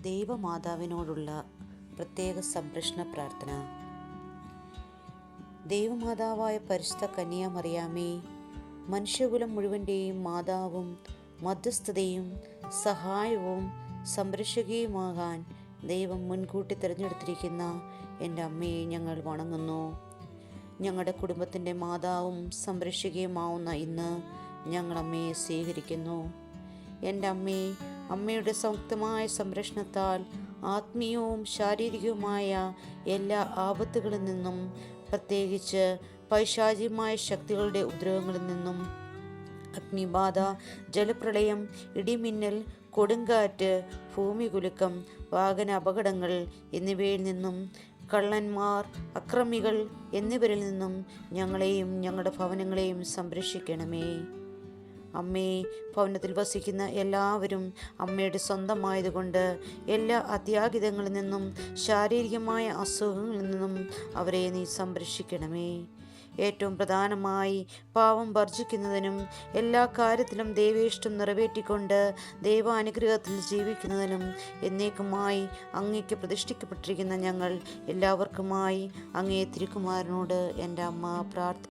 ദൈവമാതാവിനോടുള്ള പ്രത്യേക സംരക്ഷണ പ്രാർത്ഥന. ദൈവമാതാവായ പരിശുദ്ധ കന്യാമറിയാമേ, മനുഷ്യകുലം മുഴുവൻ്റെയും മാതാവും മധ്യസ്ഥതയും സഹായവും സംരക്ഷകയുമാകാൻ ദൈവം മുൻകൂട്ടി തിരഞ്ഞെടുത്തിരിക്കുന്ന എൻ്റെ അമ്മയെ ഞങ്ങൾ വണങ്ങുന്നു. ഞങ്ങളുടെ കുടുംബത്തിൻ്റെ മാതാവും സംരക്ഷകയുമാവുന്ന ഇന്ന് ഞങ്ങൾ അമ്മയെ സ്വീകരിക്കുന്നു. എൻ്റെ അമ്മേ, അമ്മയുടെ സംയുക്തമായ സംരക്ഷണത്താൽ ആത്മീയവും ശാരീരികവുമായ എല്ലാ ആപത്തുകളിൽ നിന്നും, പ്രത്യേകിച്ച് പൈശാചികമായ ശക്തികളുടെ ഉപദ്രവങ്ങളിൽ നിന്നും, അഗ്നിബാധ, ജലപ്രളയം, ഇടിമിന്നൽ, കൊടുങ്കാറ്റ്, ഭൂമികുലുക്കം, വാഹന അപകടങ്ങൾ എന്നിവയിൽ നിന്നും, കള്ളന്മാർ, അക്രമികൾ എന്നിവരിൽ നിന്നും ഞങ്ങളെയും ഞങ്ങളുടെ ഭവനങ്ങളെയും സംരക്ഷിക്കണമേ. അമ്മേ, ഭവനത്തിൽ വസിക്കുന്ന എല്ലാവരും അമ്മയുടെ സ്വന്തമായതുകൊണ്ട് എല്ലാ അത്യാഹിതങ്ങളിൽ നിന്നും ശാരീരികമായ അസുഖങ്ങളിൽ നിന്നും അവരെ നീ സംരക്ഷിക്കണമേ. ഏറ്റവും പ്രധാനമായി പാവം വർജിക്കുന്നതിനും എല്ലാ കാര്യത്തിലും ദൈവേഷ്ടം നിറവേറ്റിക്കൊണ്ട് ദൈവാനുഗ്രഹത്തിൽ ജീവിക്കുന്നതിനും എന്നേക്കുമായി അങ്ങേക്ക് പ്രതിഷ്ഠിക്കപ്പെട്ടിരിക്കുന്ന ഞങ്ങൾ എല്ലാവർക്കുമായി അങ്ങേ തിരുക്കുമാരനോട് എൻ്റെ അമ്മ പ്രാർത്ഥന